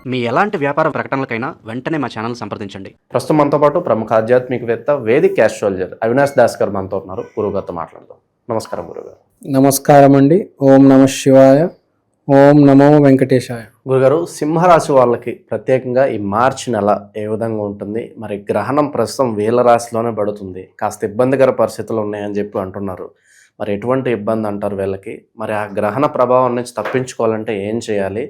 మీ ఎలాంటి వ్యాపార ప్రకటనలకైనా వెంటనే మా ఛానల్ సంప్రదించండి. ప్రస్తుతం మనతో పాటు ప్రముఖ ఆధ్యాత్మికవేత్త వేదిక్ ఆస్ట్రాలజర్ అవినాష్ దాస్ గారు మనతో ఉన్నారు. గురుగారితో మాట్లాడదాం. నమస్కారం గురుగారు. నమస్కారం అండి. ఓం నమ శివాయ, ఓం నమో వెంకటేశాయ. గురుగారు, సింహరాశి వాళ్ళకి ప్రత్యేకంగా ఈ మార్చి నెల ఏ విధంగా ఉంటుంది? మరి గ్రహణం ప్రస్తుతం వీళ్ళ రాశిలోనే పడుతుంది, కాస్త ఇబ్బందికర పరిస్థితులు ఉన్నాయని చెప్పి అంటున్నారు. మరి ఎటువంటి ఇబ్బంది అంటారు వీళ్ళకి? మరి ఆ గ్రహణ ప్రభావం నుంచి తప్పించుకోవాలంటే ఏం చేయాలి?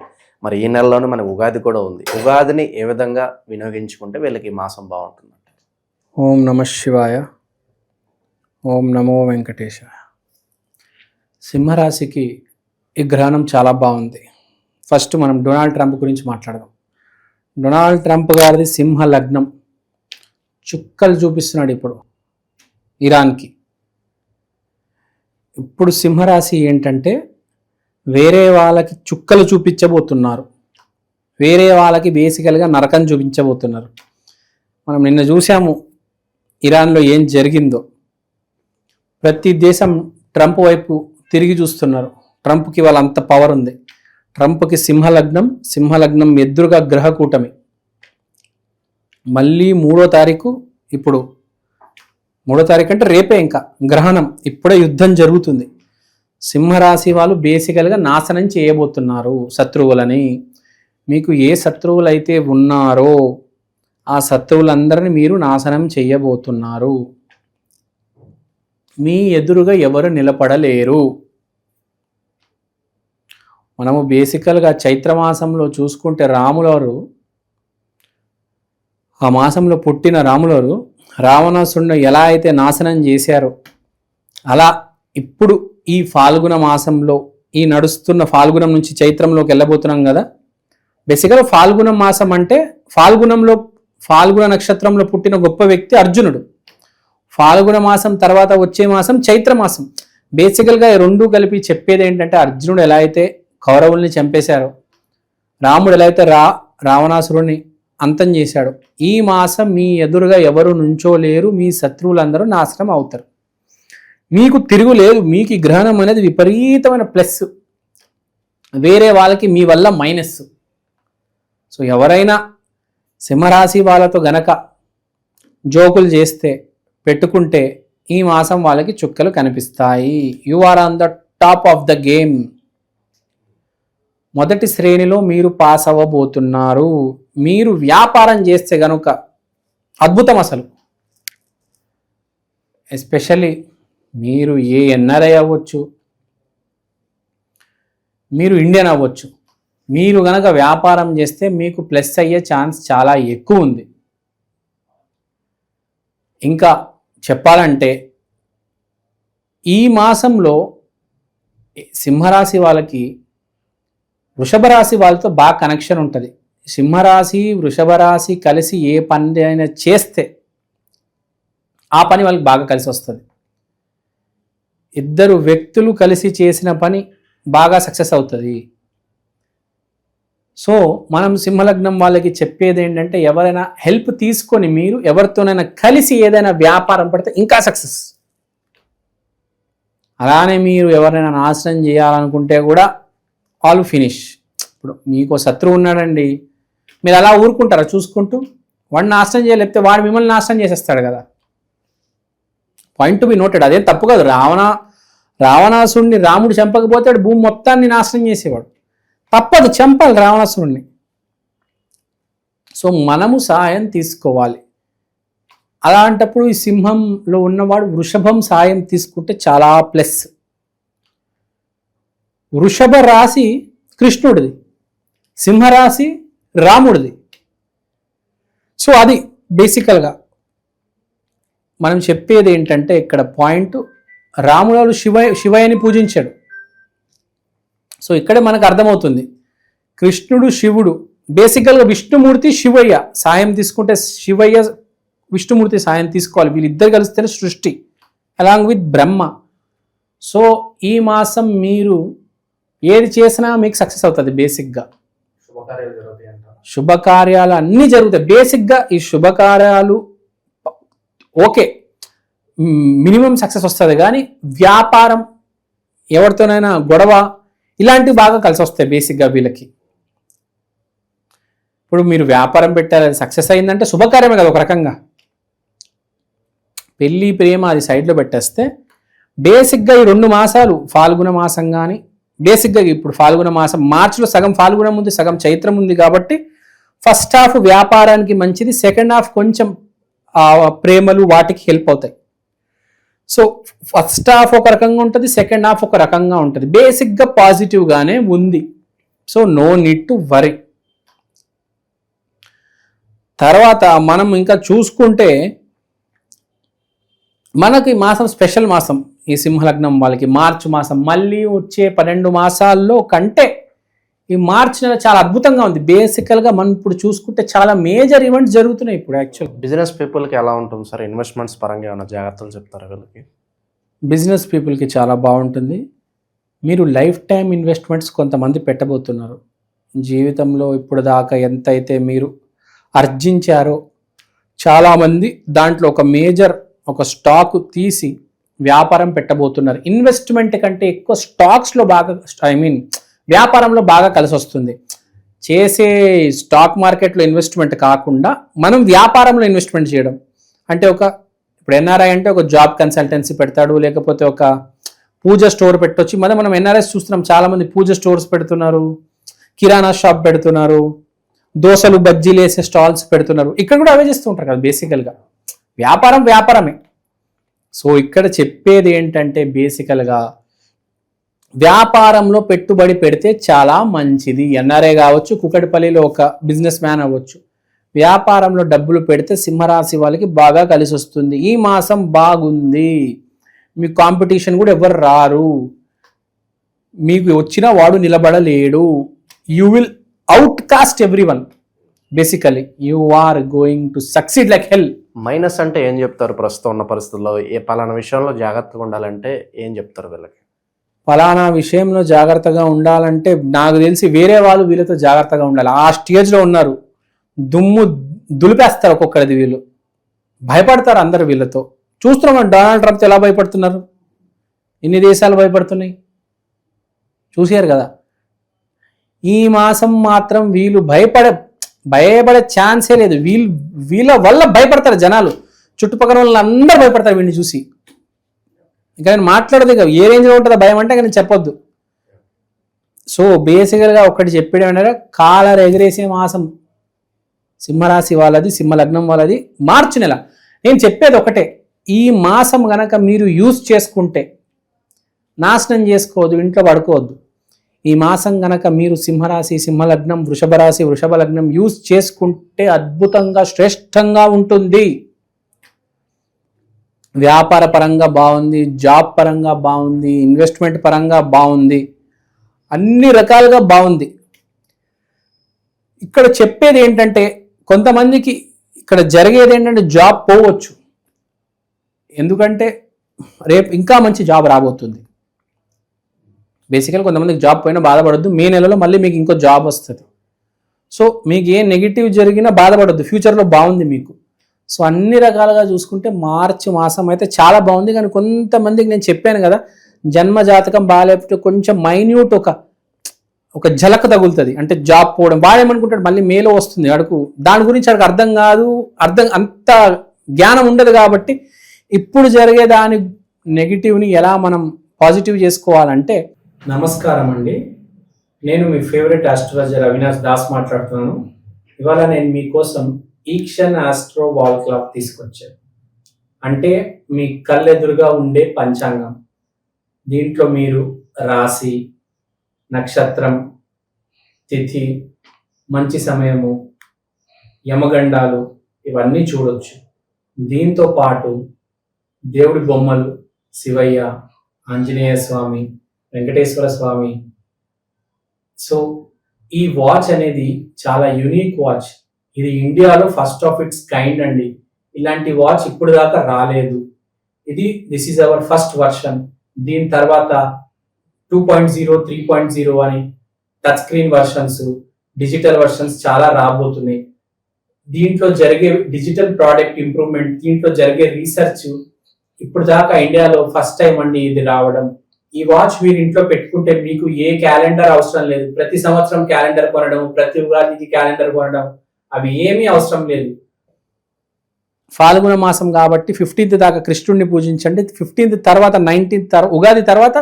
మరి ఈ నెలలోనే మన ఉగాది కూడా ఉంది. ఉగాదిని ఏ విధంగా వినియోగించుకుంటే వీళ్ళకి ఈ మాసం బాగుంటుంది? ఓం నమ శివాయ, ఓం నమో వెంకటేశాయ. సింహరాశికి ఈ గ్రహణం చాలా బాగుంది. ఫస్ట్ మనం డొనాల్డ్ ట్రంప్ గురించి మాట్లాడదాం. డొనాల్డ్ ట్రంప్ గారిది సింహ లగ్నం, చుక్కలు చూపిస్తున్నాడు ఇప్పుడు ఇరాన్కి. ఇప్పుడు సింహరాశి ఏంటంటే వేరే వాళ్ళకి చుక్కలు చూపించబోతున్నారు, వేరే వాళ్ళకి బేసికల్గా నరకం చూపించబోతున్నారు. మనం నిన్న చూసాము ఇరాన్లో ఏం జరిగిందో. ప్రతి దేశం ట్రంప్ వైపు తిరిగి చూస్తున్నారు. ట్రంప్కి వాళ్ళ అంత పవర్ ఉంది. ట్రంప్కి సింహలగ్నం ఎదురుగా గ్రహ కూటమి. మళ్ళీ 3వ తారీఖు, ఇప్పుడు 3వ తారీఖు అంటే రేపే ఇంకా గ్రహణం, ఇప్పుడే యుద్ధం జరుగుతుంది. సింహరాశి వాళ్ళు బేసికల్గా నాశనం చేయబోతున్నారు శత్రువులని. మీకు ఏ శత్రువులు అయితే ఉన్నారో ఆ శత్రువులందరినీ మీరు నాశనం చేయబోతున్నారు. మీ ఎదురుగా ఎవరు నిలబడలేరు. మనము బేసికల్గా చైత్రమాసంలో చూసుకుంటే రాములవారు, ఆ మాసంలో పుట్టిన రాములవారు రావణాసురుడిని ఎలా అయితే నాశనం చేశారో అలా ఇప్పుడు ఈ ఫాల్గుణ మాసంలో, ఈ నడుస్తున్న ఫాల్గుణం నుంచి చైత్రంలోకి వెళ్ళబోతున్నాం కదా. బేసికల్గా ఫాల్గుణ మాసం అంటే ఫాల్గుణ నక్షత్రంలో పుట్టిన గొప్ప వ్యక్తి అర్జునుడు. ఫాల్గుణ మాసం తర్వాత వచ్చే మాసం చైత్రమాసం. బేసికల్గా ఈ రెండు కలిపి చెప్పేది ఏంటంటే అర్జునుడు ఎలా అయితే కౌరవుల్ని చంపేశారో, రాముడు ఎలా అయితే రావణాసురుడిని అంతం చేశాడు, ఈ మాసం మీ ఎదురుగా ఎవరు నుంచోలేరు. మీ శత్రువులందరూ నాశనం అవుతారు. మీకు తిరుగులేదు. మీకు ఈ గ్రహణం అనేది విపరీతమైన ప్లస్, వేరే వాళ్ళకి మీ వల్ల మైనస్. సో ఎవరైనా సింహరాశి వాళ్ళతో గనక జోకులు చేస్తే, పెట్టుకుంటే ఈ మాసం వాళ్ళకి చుక్కలు కనిపిస్తాయి. You are on the top of the game. మొదటి శ్రేణిలో మీరు పాస్ అవ్వబోతున్నారు. మీరు వ్యాపారం చేస్తే గనుక అద్భుతం. అసలు ఎస్పెషల్లీ మీరు ఏ ఎన్ఆర్ఐ అవ్వచ్చు, మీరు ఇండియన్ అవ్వచ్చు, మీరు గనక వ్యాపారం చేస్తే మీకు ప్లస్ అయ్యే ఛాన్స్ చాలా ఎక్కువ ఉంది. ఇంకా చెప్పాలంటే ఈ మాసంలో సింహరాశి వాళ్ళకి వృషభ రాశి వాళ్ళతో బాగా కనెక్షన్ ఉంటుంది. సింహరాశి వృషభ రాశి కలిసి ఏ పని అయినా చేస్తే ఆ పని వాళ్ళకి బాగా కలిసి వస్తుంది. ఇద్దరు వ్యక్తులు కలిసి చేసిన పని బాగా సక్సెస్ అవుతుంది. సో మనం సింహలగ్నం వాళ్ళకి చెప్పేది ఏంటంటే ఎవరైనా హెల్ప్ తీసుకొని మీరు ఎవరితోనైనా కలిసి ఏదైనా వ్యాపారం పడితే ఇంకా సక్సెస్. అలానే మీరు ఎవరైనా నాశనం చేయాలనుకుంటే కూడా ఆల్ ఫినిష్. ఇప్పుడు మీకు శత్రువు ఉన్నాడండి, మీరు అలా ఊరుకుంటారా చూసుకుంటూ? వాడిని నాశనం చేయలేకపోతే వాడు మిమ్మల్ని నాశనం చేసేస్తాడు కదా. Point to be noted. అదేం తప్పు కాదు. రావణాసుడిని రాముడు చంపకపోతే వాడు భూమి మొత్తాన్ని నాశనం చేసేవాడు. తప్పదు, చంపాలి రావణాసురుణ్ణి. సో మనము సాయం తీసుకోవాలి. అలాంటప్పుడు ఈ సింహంలో ఉన్నవాడు వృషభం సాయం తీసుకుంటే చాలా ప్లస్. వృషభ రాశి కృష్ణుడిది, సింహరాశి రాముడిది. సో అది బేసికల్గా మనం చెప్పేది ఏంటంటే ఇక్కడ పాయింట్, రాముడు శివయ్యని పూజించాడు. సో ఇక్కడే మనకు అర్థమవుతుంది కృష్ణుడు శివుడు బేసికల్గా విష్ణుమూర్తి శివయ్య సాయం తీసుకుంటే శివయ్య విష్ణుమూర్తి సాయం తీసుకోవాలి. వీళ్ళిద్దరు కలిస్తేనే సృష్టి అలాంగ్ విత్ బ్రహ్మ. సో ఈ మాసం మీరు ఏది చేసినా మీకు సక్సెస్ అవుతుంది. బేసిక్గా శుభకార్యాలు అన్నీ జరుగుతాయి. బేసిక్గా ఈ శుభకార్యాలు ఓకే, మినిమం సక్సెస్ వస్తుంది. కానీ వ్యాపారం, ఎవరితోనైనా గొడవ, ఇలాంటివి బాగా కలిసి వస్తాయి బేసిక్గా వీళ్ళకి. ఇప్పుడు మీరు వ్యాపారం పెట్టారు, అది సక్సెస్ అయిందంటే శుభకార్యమే కదా ఒక రకంగా. పెళ్ళి ప్రేమ అది సైడ్లో పెట్టేస్తే బేసిక్గా ఈ 2 మాసాలు ఫాల్గుణ మాసం కానీ, బేసిక్గా ఇప్పుడు ఫాల్గుణ మాసం మార్చిలో సగం ఫాల్గుణం ఉంది, సగం చైత్రం ఉంది కాబట్టి ఫస్ట్ హాఫ్ వ్యాపారానికి మంచిది, సెకండ్ హాఫ్ కొంచెం ప్రేమలు వాటికి హెల్ప్ అవుతాయి. సో ఫస్ట్ హాఫ్ ఒక రకంగా ఉంటుంది, సెకండ్ హాఫ్ ఒక రకంగా ఉంటుంది. బేసిక్గా పాజిటివ్గానే ఉంది. So no need to worry. తర్వాత మనం ఇంకా చూసుకుంటే మనకి మాసం స్పెషల్ మాసం ఈ సింహలగ్నం వాళ్ళకి మార్చి మాసం. మళ్ళీ వచ్చే 12 మాసాల్లో కంటే ఈ మార్చి నెల చాలా అద్భుతంగా ఉంది. బేసికల్గా మనం ఇప్పుడు చూసుకుంటే చాలా మేజర్ ఈవెంట్స్ జరుగుతున్నాయి ఇప్పుడు. యాక్చువల్ బిజినెస్ పీపుల్కి ఎలా ఉంటుంది సార్? ఇన్వెస్ట్మెంట్స్ పరంగా ఏమైనా జాగ్రత్తలు చెప్తారా వీళ్ళకి? బిజినెస్ పీపుల్కి చాలా బాగుంటుంది. మీరు లైఫ్ టైం ఇన్వెస్ట్మెంట్స్ కొంతమంది పెట్టబోతున్నారు. జీవితంలో ఇప్పుడు దాకా ఎంతైతే మీరు ఆర్జించారో చాలామంది దాంట్లో ఒక మేజర్ ఒక స్టాక్ తీసి వ్యాపారం పెట్టబోతున్నారు. ఇన్వెస్ట్మెంట్ కంటే ఎక్కువ స్టాక్స్లో బాగా వ్యాపారంలో బాగా కలిసి వస్తుంది. చేసే స్టాక్ మార్కెట్లో ఇన్వెస్ట్మెంట్ కాకుండా మనం వ్యాపారంలో ఇన్వెస్ట్మెంట్ చేయడం అంటే ఇప్పుడు ఎన్ఆర్ఐ అంటే ఒక జాబ్ కన్సల్టెన్సీ పెడతాడు, లేకపోతే ఒక పూజ స్టోర్ పెట్టొచ్చి. మనం ఎన్ఆర్ఐస్ చూస్తున్నాం, చాలామంది పూజ స్టోర్స్ పెడుతున్నారు, కిరాణా షాప్ పెడుతున్నారు, దోశలు బజ్జీలు వేసే స్టాల్స్ పెడుతున్నారు. ఇక్కడ కూడా అవే చేస్తూ ఉంటారు కదా. బేసికల్గా వ్యాపారమే. సో ఇక్కడ చెప్పేది ఏంటంటే బేసికల్గా వ్యాపారంలో పెట్టుబడి పెడితే చాలా మంచిది. ఎన్ఆర్ఐ కావచ్చు, కుకటిపల్లిలో ఒక బిజినెస్ మ్యాన్ అవ్వచ్చు. వ్యాపారంలో డబ్బులు పెడితే సింహరాశి వాళ్ళకి బాగా కలిసి వస్తుంది. ఈ మాసం బాగుంది. మీ కాంపిటీషన్ కూడా ఎవరు రారు, మీకు వచ్చిన వాడు నిలబడలేడు. You will outcast everyone. Basically you are going to succeed like hell. Minus అంటే ఏం చెప్తారు? ప్రస్తుతం ఉన్న పరిస్థితుల్లో పలానా విషయంలో జాగ్రత్తగా ఉండాలంటే ఏం చెప్తారు వీళ్ళకి? ఫలానా విషయంలో జాగ్రత్తగా ఉండాలంటే నాకు తెలిసి వేరే వాళ్ళు వీళ్ళతో జాగ్రత్తగా ఉండాలి. ఆ స్టేజ్లో ఉన్నారు. దుమ్ము దులిపేస్తారు ఒక్కొక్కరిది. వీళ్ళు భయపడతారు అందరు వీళ్ళతో. చూస్తున్నాం డొనాల్డ్ ట్రంప్ ఎలా భయపడుతున్నారు, ఎన్ని దేశాలు భయపడుతున్నాయి చూసారు కదా. ఈ మాసం మాత్రం వీళ్ళు భయపడే ఛాన్సే లేదు. వీళ్ళ వల్ల భయపడతారు జనాలు. చుట్టుపక్కల వాళ్ళందరూ భయపడతారు వీడిని చూసి. ఇంకా నేను మాట్లాడదు ఇక ఏ రేంజ్లో ఉంటుందో భయం అంటే నేను చెప్పొద్దు. సో బేసికల్గా ఒకటి చెప్పేది ఏంటంటే కాలర్ ఎగిరేసే మాసం సింహరాశి వాళ్ళది, సింహలగ్నం వాళ్ళది మార్చి నెల. నేను చెప్పేది ఒకటే, ఈ మాసం గనక మీరు యూజ్ చేసుకుంటే నాశనం చేసుకోవద్దు, ఇంట్లో పడుకోవద్దు. ఈ మాసం గనక మీరు సింహరాశి, సింహలగ్నం, వృషభ రాశి, వృషభ లగ్నం యూజ్ చేసుకుంటే అద్భుతంగా శ్రేష్టంగా ఉంటుంది. వ్యాపార పరంగా బాగుంది, జాబ్ పరంగా బాగుంది, ఇన్వెస్ట్మెంట్ పరంగా బాగుంది, అన్ని రకాలుగా బాగుంది. ఇక్కడ చెప్పేది ఏంటంటే కొంతమందికి ఇక్కడ జరిగేది ఏంటంటే జాబ్ పోవచ్చు. ఎందుకంటే రేపు ఇంకా మంచి జాబ్ రాబోతుంది. బేసికల్ కొంతమందికి జాబ్ పోయినా బాధపడద్దు. మే నెలలో మళ్ళీ మీకు ఇంకో జాబ్ వస్తుంది. సో మీకు ఏ నెగిటివ్ జరిగినా బాధపడద్దు, ఫ్యూచర్లో బాగుంది మీకు. సో అన్ని రకాలుగా చూసుకుంటే మార్చి మాసం అయితే చాలా బాగుంది. కానీ కొంతమందికి నేను చెప్పాను కదా, జన్మ జాతకం బాగాలేకపోతే కొంచెం మైన్యూట్ ఒక ఝలక తగులుతుంది. అంటే జాబ్ పోవడం, వాడేమనుకుంటాడు మళ్ళీ మేలో వస్తుంది అడుగు, దాని గురించి అడికి అర్థం కాదు, అంత జ్ఞానం ఉండదు. కాబట్టి ఇప్పుడు జరిగే దాని నెగిటివ్ని ఎలా మనం పాజిటివ్ చేసుకోవాలంటే. నమస్కారం అండి, నేను మీ ఫేవరెట్ ఆస్ట్రాలజర్ అవినాష్ దాస్ మాట్లాడుతున్నాను. ఇవాళ నేను మీకోసం ఈక్షన్ ఆస్ట్రో వాల్ క్లాక్ తీసుకొచ్చాను. అంటే మీ కళ్ళెదురుగా ఉండే పంచాంగం. దీంట్లో మీరు రాశి, నక్షత్రం, తిథి, మంచి సమయము, యమగండాలు ఇవన్నీ చూడొచ్చు. దీంతో పాటు దేవుడి బొమ్మలు, శివయ్య, ఆంజనేయ స్వామి, వెంకటేశ్వర స్వామి. సో ఈ వాచ్ అనేది చాలా యూనిక్ వాచ్. ఇది ఇండియాలో ఫస్ట్ ఆఫ్ ఇట్స్ కైండ్ అండి. ఇలాంటి వాచ్ ఇప్పుడు దాకా రాలేదు. This is our first version. దీని తర్వాత 2.0, 3.0 అని touch screen versions, digital versions చాలా రాబోతున్నాయి. దీంట్లో జరిగే డిజిటల్ ప్రోడక్ట్ ఇంప్రూవ్మెంట్, దీంట్లో జరిగే రీసెర్చ్ ఇప్పుడు దాకా ఇండియాలో ఫస్ట్ టైం అండి ఇది రావడం. ఈ వాచ్ మీరు ఇంట్లో పెట్టుకుంటే మీకు ఏ క్యాలెండర్ అవసరం లేదు. ప్రతి సంవత్సరం క్యాలెండర్ కొనడం, ప్రతి ఉగాదికి క్యాలెండర్ కొనడం అవి ఏమీ అవసరం లేదు. ఫాల్గుణ మాసం కాబట్టి 15th దాకా కృష్ణుడిని పూజించండి. 15th తర్వాత 19th ఉగాది తర్వాత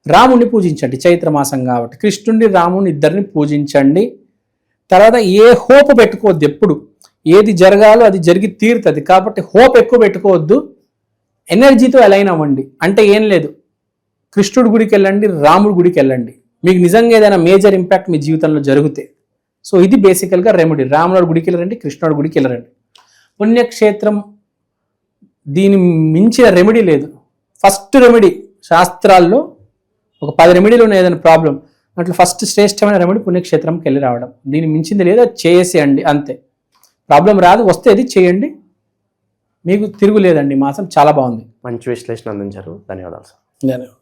రాముడిని పూజించండి. చైత్ర మాసం కాబట్టి కృష్ణుడిని రాముడిని ఇద్దరిని పూజించండి. తర్వాత ఏ హోప్ పెట్టుకోవద్దు. ఎప్పుడు ఏది జరగాలో అది జరిగి తీరుతుంది కాబట్టి హోప్ ఎక్కువ పెట్టుకోవద్దు. ఎనర్జీతో అలైన్ అవ్వండి. అంటే ఏం లేదు, కృష్ణుడి గుడికి వెళ్ళండి, రాముడి గుడికి వెళ్ళండి. మీకు నిజంగా ఏదైనా మేజర్ ఇంపాక్ట్ మీ జీవితంలో జరిగితే. సో ఇది బేసికల్గా రెమెడీ. రాముడి గుడికి వెళ్ళరండి, కృష్ణుడి గుడికి వెళ్ళరండి. పుణ్యక్షేత్రం దీని మించిన రెమెడీ లేదు. ఫస్ట్ రెమెడీ శాస్త్రాల్లో ఒక 10 రెమెడీలు ఉన్నాయి ఏదైనా ప్రాబ్లం, అట్లా ఫస్ట్ శ్రేష్టమైన రెమెడీ పుణ్యక్షేత్రంకి వెళ్ళి రావడం. దీన్ని మించింది లేదా, చేసేయండి అంతే. ప్రాబ్లం రాదు, వస్తే అది చేయండి, మీకు తిరుగులేదండి. మాసం చాలా బాగుంది. మంచి విశ్లేషణ అందించారు, ధన్యవాదాలు సార్. ధన్యవాదాలు.